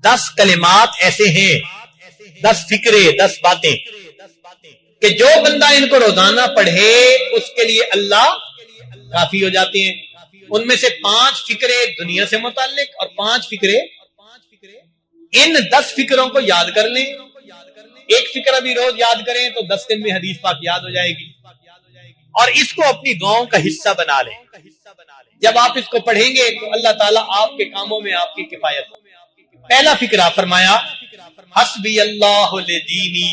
10 کلمات ایسے ہیں، 10 فکرے، 10 باتیں کہ جو بندہ ان کو روزانہ پڑھے اس کے لیے اللہ کافی ہو جاتے ہیں۔ ان میں سے 5 فکرے دنیا سے متعلق اور 5 فکرے، ان 10 فکروں کو یاد کر لیں، ایک فکرہ بھی روز یاد کریں تو 10 دن میں حدیث پاک یاد ہو جائے گی، اور اس کو اپنی دعاؤں کا حصہ بنا لیں۔ جب آپ اس کو پڑھیں گے تو اللہ تعالیٰ آپ کے کاموں میں آپ کی کفایت۔ پہلا فکرہ فرمایا حسبی اللہ لدینی،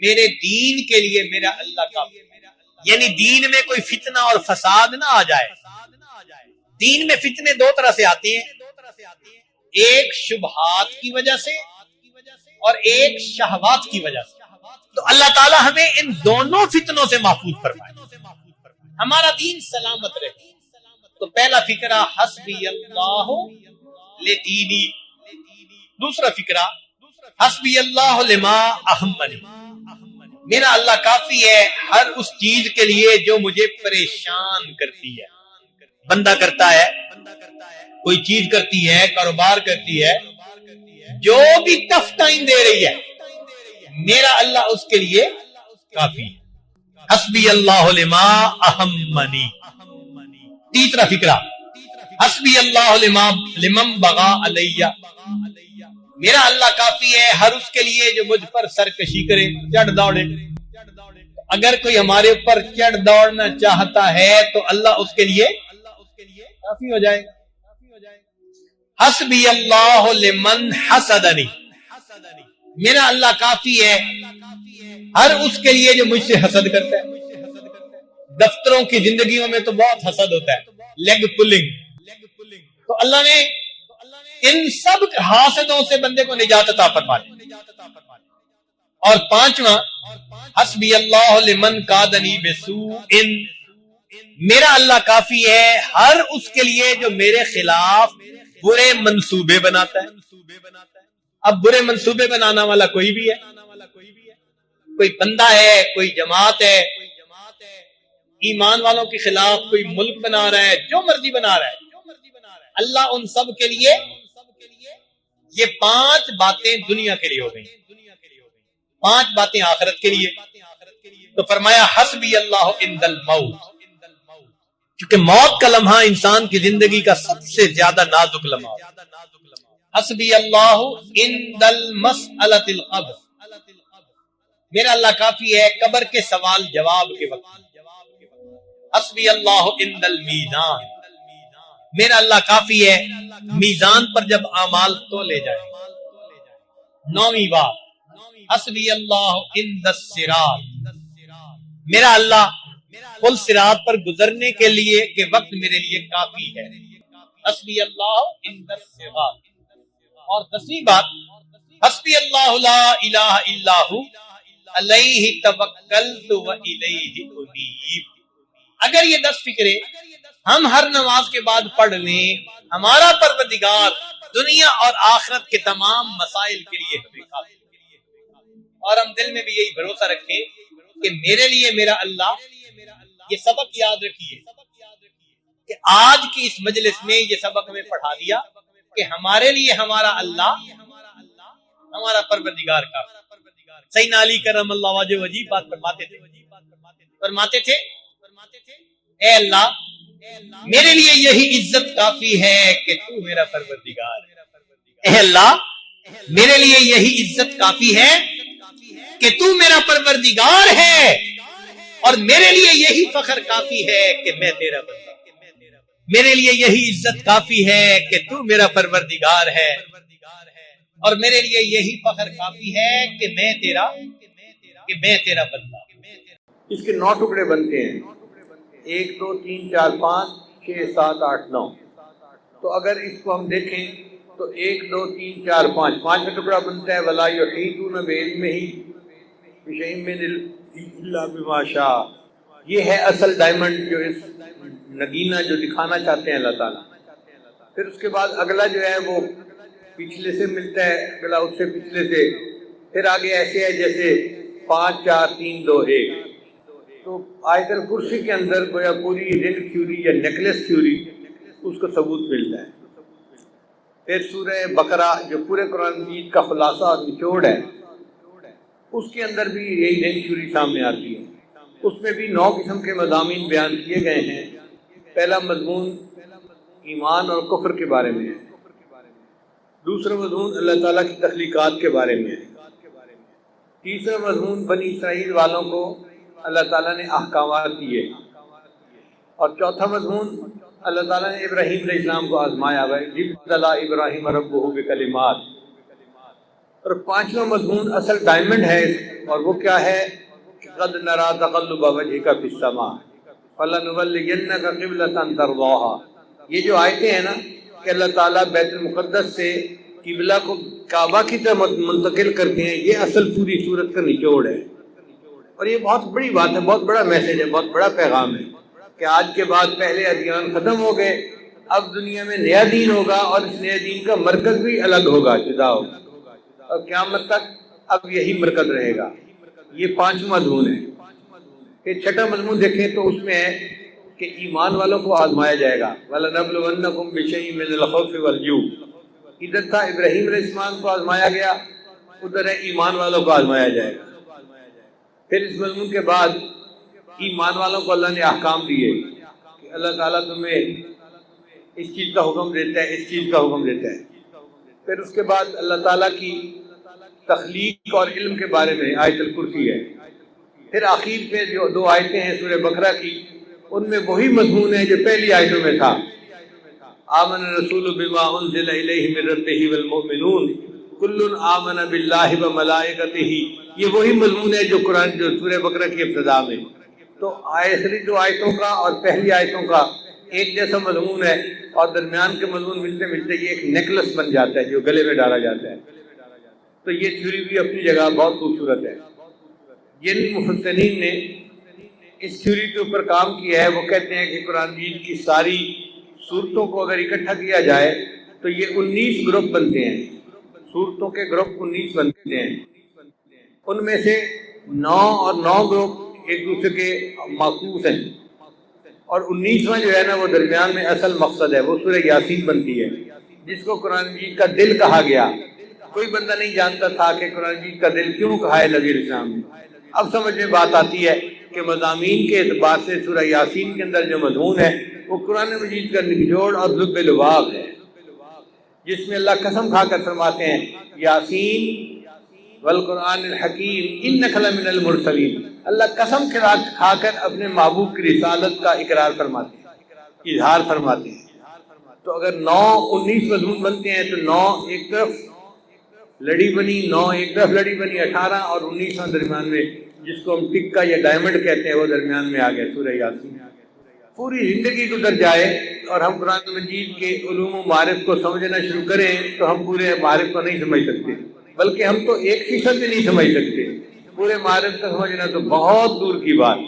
میرے دین کے لیے میرا اللہ کافی، یعنی دین میں کوئی فتنہ اور فساد نہ آ جائے۔ دین میں فتنے 2 طرح سے آتے ہیں، ایک شبہات کی وجہ سے اور ایک شہوات کی وجہ سے۔ تو اللہ تعالیٰ ہمیں ان دونوں فتنوں سے محفوظ فرمائے، ہمارا دین سلامت رہے۔ تو پہلا فکرہ حسبی اللہ لدینی، دوسرا فکرہ حسبی اللہ لما اہمنی، میرا اللہ کافی ہے ہر اس چیز کے لیے جو مجھے پریشان کرتی ہے۔ بندہ کرتا ہے، کوئی چیز کرتی ہے، کاروبار کرتی ہے، جو بھی ٹف ٹائم دے رہی ہے، میرا اللہ اس کے لیے کافی ہے۔ حسبی اللہ لما اہمنی۔ تیسرا فکرہ حسبی اللہ لمن بغا علیہ، میرا اللہ کافی ہے ہر اس کے لیے جو مجھ پر سرکشی کرے، چڑھ دوڑے۔ اگر کوئی ہمارے اوپر چڑھ دوڑنا چاہتا ہے تو اللہ اس کے لیے کافی ہو جائے۔ حسبی اللہ لمن حسدنی، میرا اللہ کافی ہے ہر اس کے لیے جو مجھ سے حسد کرتا ہے۔ دفتروں کی زندگیوں میں تو بہت حسد ہوتا ہے، لیگ پلنگ، تو اللہ نے ان سب حاسدوں سے بندے کو نجات عطا فرما دی۔ اور 5واں حسبی اللہ لمن کادنی بسوء، میرا اللہ کافی ہے ہر اس کے لیے جو میرے خلاف برے منصوبے بناتا ہے۔ اب برے منصوبے بنانا والا کوئی بھی ہے، کوئی بندہ ہے، کوئی جماعت ہے، ایمان والوں کے خلاف کوئی ملک بنا رہا ہے، جو مرضی بنا رہا ہے، اللہ ان سب کے لیے، یہ 5 باتیں دنیا کے لیے ہو گئی، 5 باتیں آخرت کے لیے۔ تو فرمایا حسبی اللہ عند الموت، کیونکہ موت کا لمحہ انسان کی زندگی کا سب سے زیادہ نازک لمحہ۔ حسبی اللہ عند المسألۃ القبر، میرا اللہ کافی ہے قبر کے سوال جواب کے وقت۔ حسبی اللہ عند المیزان، میرا اللہ کافی ہے میزان پر جب اعمال تولے جائیں۔ 9ویں بات حسبی اللہ عند الصراط، میرا اللہ پل صراط پر گزرنے کے لیے کے وقت میرے لیے کافی ہے۔ حسبی اللہ عند الصراط۔ اور 10ویں بات حسبی اللہ لا الہ الا ہو علیہ توکلت و الیہ انیب۔ اگر یہ 10 فکرے ہم ہر نماز کے بعد پڑھ لیں، ہمارا پروردگار دنیا اور آخرت کے تمام مسائل کے لیے ہمیں کافی۔ اور ہم دل میں بھی یہی بھروسہ رکھیں کہ میرے لیے میرا اللہ، یہ سبق یاد رکھیے کہ آج کی اس مجلس میں یہ سبق ہمیں پڑھا دیا کہ ہمارے لیے ہمارا اللہ، ہمارا پروردگار کافی۔ سیدنا علی کرم اللہ وجہ وجیب بات فرماتے تھے اے اللہ میرے لیے یہی عزت کافی ہے کہ تو میرا پروردگار ہے۔ اے اللہ میرے لیے یہی عزت کافی ہے کہ تو میرا پروردگار ہے، اور میرے لیے یہی فخر کافی ہے کہ میں تیرا بندہ۔ میرے لیے یہی عزت کافی ہے کہ تو میرا پروردگار ہے، اور میرے لیے یہی فخر کافی ہے کہ میں تیرا بندہ۔ اس کے 9 ٹکڑے بنتے ہیں، 1 2 3 4 5 6 7 8 9۔ تو اگر اس کو ہم دیکھیں تو 1 2 3 4 5، 5واں ٹکڑا بنتا ہے وَلَا يُحِيطُونَ بِعِلْمِهِ بِشَيْءٍ مِّنْ عِلْمِهِ إِلَّا بِمَا شَاءَ۔ یہ ہے اصل ڈائمنڈ جو اس نگینہ جو دکھانا چاہتے ہیں اللہ تعالیٰ۔ پھر اس کے بعد اگلا جو ہے وہ پچھلے سے ملتا ہے، اگلا اس سے پچھلے سے، پھر آگے ایسے ہے جیسے 5 4 3 2 1۔ تو آیت الکرسی کے اندر گویا پوری رنگ تھیوری یا نیکلس تھیوری اس کو ثبوت ملتا ہے۔ پھر سورہ بقرہ جو پورے قرآن مجید کا خلاصہ اور نچوڑ ہے، اس کے اندر بھی یہی رینگ تھیوری سامنے آتی ہے۔ اس میں بھی 9 قسم کے مضامین بیان کیے گئے ہیں۔ پہلا مضمون ایمان اور کفر کے بارے میں ہے، دوسرا مضمون اللہ تعالیٰ کی تخلیقات کے بارے میں ہے، تیسرا مضمون بنی اسرائیل والوں کو اللہ تعالیٰ نے احکامات دیے، اور چوتھا مضمون اللہ تعالیٰ نے ابراہیم علیہ السلام کو آزمایا ہے، ابتلی ابراہیم ربہ بکلمات، اور پانچواں مضمون اصل ڈائمنڈ ہے، اور وہ کیا ہے کہ قد نرى تقلب وجهك في السماء فلنولینک قبلۃ ترضاها۔ یہ جو آیتیں ہیں نا کہ اللہ تعالیٰ بیت المقدس سے قبلہ کو کعبہ کی طرف منتقل کرتے ہیں، یہ اصل پوری صورت کا نچوڑ ہے، اور یہ بہت بڑی بات ہے، بہت بڑا میسج ہے، بہت بڑا پیغام ہے کہ آج کے بعد پہلے ادیان ختم ہو گئے، اب دنیا میں نیا دین ہوگا، اور اس نئے دین کا مرکز بھی الگ ہوگا، جدا ہوگا، اور قیامت تک اب یہی مرکز رہے گا۔ یہ 5 مضمون ہے۔ پھر 6واں مضمون دیکھیں تو اس میں ہے کہ ایمان والوں کو آزمایا جائے گا، وَلَنَبْلُوَنَّكُمْ بِشَيْءٍ مِّنَ الْخَوْفِ وَالْجُوعِ۔ ادھر تھا ابراہیم علیہ السلام کو آزمایا گیا، ادھر ہے ایمان والوں کو آزمایا جائے گا۔ پھر اس مضمون کے بعد ایمان والوں کو اللہ نے احکام دیے کہ اللہ تعالیٰ تمہیں اس چیز کا حکم دیتا ہے، اس چیز کا حکم دیتا ہے۔ پھر اس کے بعد اللہ تعالیٰ کی تخلیق اور علم کے بارے میں آیت الکرسی ہے۔ پھر آخر پہ جو 2 آیتیں ہیں سورہ بقرہ کی، ان میں وہی مضمون ہے جو پہلی آیتوں میں تھا، آمن الرسول بما انزل الیہ من ربہ والمؤمنون کل آمن باللہ وملائکتہ۔ یہ وہی مضمون ہے جو قرآن جو سورہ بقرہ کی ابتدا میں، تو آخری 2 آیتوں کا اور پہلی آیتوں کا ایک جیسا مضمون ہے، اور درمیان کے مضمون ملتے ملتے یہ ایک نیکلس بن جاتا ہے جو گلے میں ڈالا جاتا ہے۔ تو یہ تھیوری بھی اپنی جگہ بہت خوبصورت ہے۔ جن مفسرین نے اس تھیوری کے اوپر کام کیا ہے وہ کہتے ہیں کہ قرآن مجید کی ساری صورتوں کو اگر اکٹھا کیا جائے تو یہ 19 گروپ بنتے ہیں، صورتوں کے گروپ 19 بنتے ہیں، ان میں سے 9 اور 9 گروپ ایک دوسرے کے معکوس ہیں، اور 19واں جو ہے نا وہ درمیان میں اصل مقصد ہے، وہ سورہ یاسین بنتی ہے، جس کو قرآن مجید کا دل کہا گیا۔ کوئی بندہ نہیں جانتا تھا کہ قرآن مجید کا دل کیوں کہا ہے نبی علیہ السلام نے۔ اب سمجھ میں بات آتی ہے کہ مضامین کے اعتبار سے سورہ یاسین کے اندر جو مضمون ہے وہ قرآن مجید کا نچوڑ اور لب لباب ہے، جس میں اللہ قسم کھا کر فرماتے ہیں یاسین والقرآن الحکیم انک لمن المرسلین۔ اللہ قسم کھا کر اپنے محبوب کی رسالت کا اقرار فرماتے ہیں، اظہار فرماتے ہیں۔ تو اگر 19 مضمون بنتے ہیں تو 9 ایک طرف لڑی بنی، 9 ایک طرف لڑی بنی، 18 اور 19 درمیان میں، جس کو ہم ٹکا یا ڈائمنڈ کہتے ہیں، وہ درمیان میں آ گیا سورہ یاسین۔ پوری زندگی گزر جائے اور ہم قرآن مجید کے علوم و معارف کو سمجھنا شروع کریں تو ہم پورے معارف کو نہیں سمجھ سکتے، بلکہ ہم تو 1% بھی نہیں سمجھ سکتے، پورے معارف کو سمجھنا تو بہت دور کی بات۔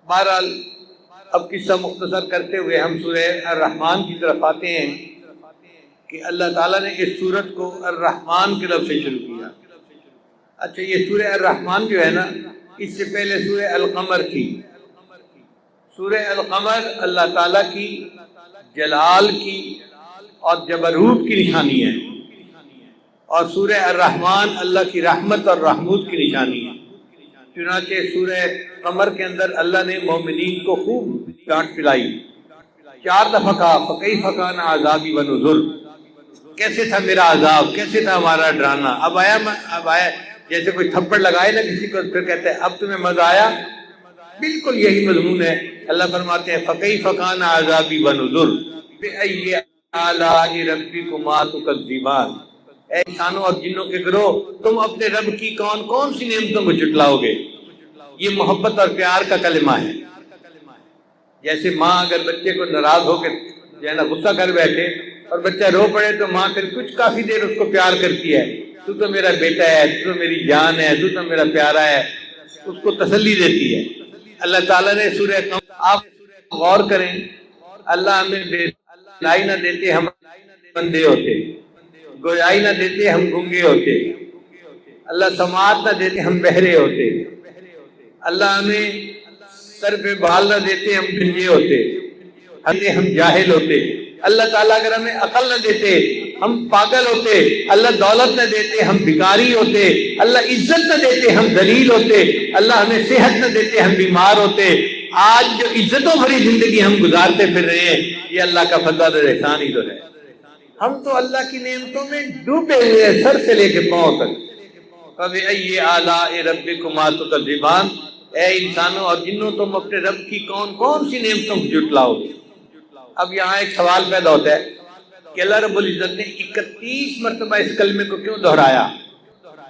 بہرحال اب قصہ مختصر کرتے ہوئے ہم سورہ الرحمن کی طرف آتے ہیں کہ اللہ تعالیٰ نے اس سورت کو الرحمن کے لفظ سے شروع کیا۔ اچھا، یہ سورہ الرحمن جو ہے نا، اس سے پہلے سورہ القمر تھی۔ سورہ القمر اللہ تعالیٰ کی جلال کی اور جبروت کی نشانی ہے، اور سورہ الرحمن اللہ کی رحمت اور رحمت کی نشانی ہے۔ چنانچہ سورہ قمر کے اندر اللہ نے مومنین کو خوب ڈانٹ پلائی، 4 دفعہ کہا فَكَيْفَ كَانَ عَذَابِي وَنُذُرِ، کیسے تھا میرا عذاب، کیسے تھا ہمارا ڈرانا۔ اب آیا جیسے کوئی تھپڑ لگائے نا کسی کو، پھر کہتے ہیں اب تمہیں مزہ آیا، بالکل یہی مضمون ہے۔ اللہ فرماتے ہیں فَكَيْفَ كَانَ عَذَابِي وَنُذُرِ فَبِأَيِّ آلَاءِ رَبِّكُمَا تُكَذِّبَانِ۔ اے انسانوں اور جنوں کے گروہ، تم اپنے رب کی کون کون سی نعمتوں کو جھٹلاؤ گے۔ یہ محبت اور پیار کا کلمہ ہے۔ جیسے ماں اگر بچے کو ناراض ہو کے جو ہے نا غصہ کر بیٹھے اور بچہ رو پڑے تو ماں پھر کچھ کافی دیر اس کو پیار کرتی ہے، تو میرا بیٹا ہے، تو میری جان ہے، تو میرا پیارا ہے، اس کو تسلی دیتی ہے۔ اللہ تعالیٰ نے سورہ قمر، آپ غور کریں، اللہ ہمیں لائی نہ دیتے ہم بندے ہوتے، گویائی نہ دیتے ہم گنگے ہوتے، اللہ سماعت نہ دیتے ہم بہرے ہوتے، اللہ ہمیں سر پہ بال نہ دیتے ہم گنجے ہوتے، ہم جاہل ہوتے۔ اللہ تعالیٰ اگر ہمیں عقل نہ دیتے ہم پاگل ہوتے، اللہ دولت نہ دیتے ہم بھکاری ہوتے، اللہ عزت نہ دیتے ہم ذلیل ہوتے، اللہ ہمیں صحت نہ دیتے ہم بیمار ہوتے۔ آج جو عزتوں بھری زندگی ہم گزارتے پھر رہے ہیں یہ اللہ کا فضل اور احسان ہی تو ہے۔ ہم تو اللہ کی نعمتوں میں ڈوبے ہوئے ہیں سر سے لے کے پاؤں تک۔ فَبِأَيِّ آلَاءِ رَبِّكُمَا تُكَذِّبَانِ، اے انسانوں اور جنوں تم اپنے رب کی کون کون سی نعمتوں کو جھٹلاؤ گے؟ اب یہاں ایک سوال پیدا ہوتا ہے کہ اللہ رب العزت نے 31 مرتبہ اس کلمے کو کیوں دہرایا؟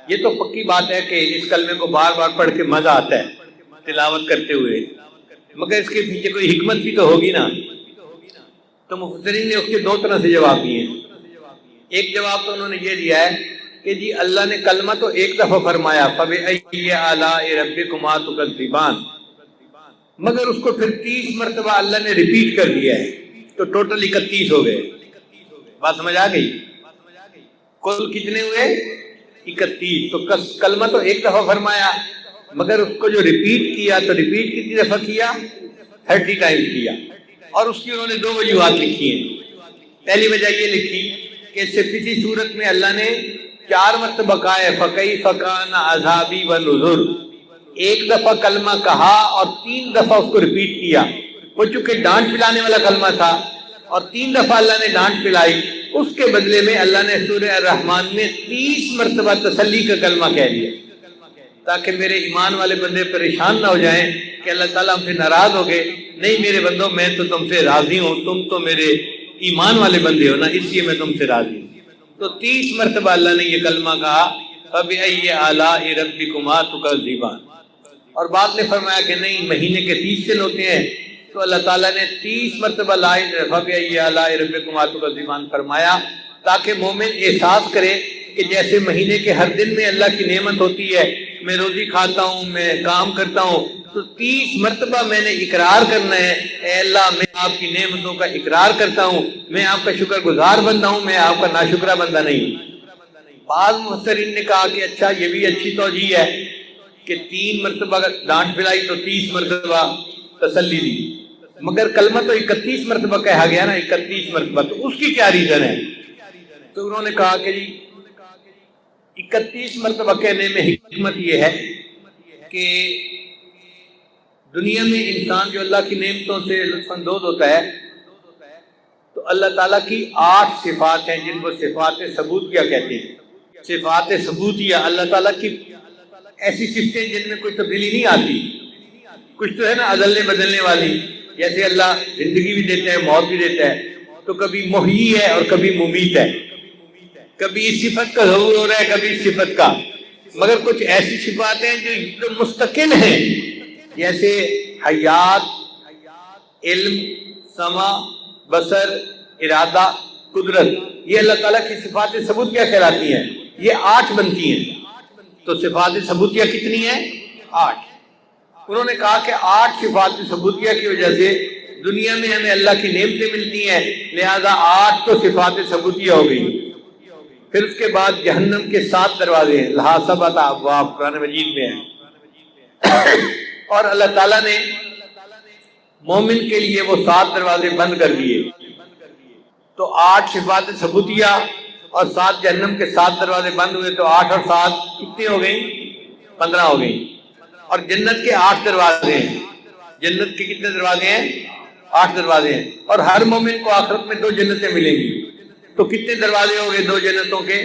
یہ تو پکی بات ہے کہ اس کلمے کو بار بار پڑھ کے مزہ آتا ہے تلاوت کرتے ہوئے، مگر اس کے پیچھے کوئی حکمت بھی تو ہوگی نا۔ تو مفسرین نے اس کے دو طرح سے جواب دیے ہیں۔ ایک جواب تو انہوں نے یہ دیا ہے کہ جی اللہ نے کلمہ تو ایک دفعہ فرمایا فَبِأَيِّ آلَاءِ رَبِّكُمَا تُكَذِّبَانِ، مگر اس کو پھر 30 مرتبہ اللہ نے ریپیٹ کر دیا ہے، تو ٹوٹل 31 ہو گئے۔ بات سمجھ آ گئی؟ کل کتنے ہوئے؟ 31۔ تو کلمہ تو ایک دفعہ فرمایا مگر اس کو جو ریپیٹ کیا تو ریپیٹ کتنی دفعہ کیا؟ 30 ٹائم کیا۔ اور اس کی انہوں نے 2 وجوہات لکھی ہیں۔ پہلی وجہ یہ لکھی کہ اس سے پچھلی صورت میں اللہ نے 4 مرتبہ کہا ہے فَكَيْفَ كَانَ عَذَابِي وَنُذُرِ، ایک دفعہ کلمہ کہا اور 3 دفعہ اس کو ریپیٹ کیا۔ وہ چونکہ ڈانٹ پلانے والا کلمہ تھا اور 3 دفعہ اللہ نے ڈانٹ پلائی، اس کے بدلے میں اللہ نے سورہ الرحمن میں 30 مرتبہ تسلی کا کلمہ کہہ دیا، تاکہ میرے ایمان والے بندے پریشان نہ ہو جائیں کہ اللہ تعالیٰ ہم سے ناراض ہو گئے۔ نہیں میرے بندوں، میں تو تم سے راضی ہوں، تم تو میرے ایمان والے بندے ہو نا، اس لیے میں تم سے راضی ہوں۔ تو 30 مرتبہ اللہ نے یہ کلمہ کہا فَبِأَيِّ آلَاءِ رَبِّكُمَا تُكَذِّبَانِ۔ اور بعد نے فرمایا کہ نہیں، مہینے کے 30 دن ہوتے ہیں، تو اللہ تعالیٰ نے 30 مرتبہ فَبِأَيِّ آلَاءِ رَبِّكُمَا تُكَذِّبَانِ فرمایا تاکہ مومن احساس کرے کہ جیسے مہینے کے ہر دن میں اللہ کی نعمت ہوتی ہے، میں روزی کھاتا ہوں، میں کام کرتا ہوں، تو 30 مرتبہ میں نے اقرار کرنا ہے، اے اللہ میں آپ کی نعمتوں کا اقرار کرتا ہوں، میں آپ کا شکر گزار بندہ ہوں، میں آپ کا ناشکرہ بندہ نہیں ہوں۔ بعض مفسرین نے کہا کہ اچھا یہ بھی اچھی توجیہ ہے کہ 3 مرتبہ ڈانٹ پلائی تو 30 مرتبہ تسلی دی، مگر کلمہ تو 31 مرتبہ کہا گیا نا، 31 مرتبہ، تو اس کی کیا ریزن ہے؟ تو انہوں نے کہا کہ جی 31 مرتبہ کہنے میں حکمت یہ ہے کہ دنیا میں انسان جو اللہ کی نعمتوں سے لطف اندوز ہوتا ہے تو اللہ تعالیٰ کی 8 صفات ہیں جن کو صفات ثبوتیہ کہتے ہیں۔ صفات ثبوتیہ اللہ تعالیٰ کی ایسی صفتیں جن میں کوئی تبدیلی نہیں آتی۔ کچھ تو ہے نا عدلنے بدلنے والی، جیسے اللہ زندگی بھی دیتا ہے موت بھی دیتا ہے، تو کبھی محیی ہے اور کبھی ممیت ہے، کبھی اس صفت کا ظہور ہو رہا ہے کبھی اس صفت کا، مگر کچھ ایسی صفات ہیں جو مستقل ہیں، جیسے حیات، علم، سمع، بصر، ارادہ، قدرت، یہ اللہ تعالیٰ کی صفات ثبوتیہ کہلاتی ہیں۔ یہ 8 بنتی ہیں، تو صفات ثبوتیہ کتنی ہیں؟ 8۔ انہوں نے کہا کہ 8 صفات ثبوتیہ کی وجہ سے دنیا میں ہمیں اللہ کی نعمتیں ملتی ہیں، لہذا 8 تو صفات ثبوتیہ ہو گئی۔ پھر اس کے بعد جہنم کے 7 دروازے ہیں، لہا 7 ابواب قرآن مجید میں ہیں، اور اللہ تعالیٰ نے مومن کے لیے وہ 7 دروازے بند کر دیے۔ تو 8 صفات ثبوتیہ اور 7 جہنم کے 7 دروازے بند ہوئے، تو 8 اور 7 کتنے ہو گئی؟ 15 ہو گئی۔ اور جنت کے 8 دروازے ہیں، جنت کے کتنے دروازے ہیں؟ 8 دروازے ہیں، اور ہر مومن کو آخرت میں 2 جنتیں ملیں گی، تو کتنے دروازے ہو گئے 2 جنتوں کے؟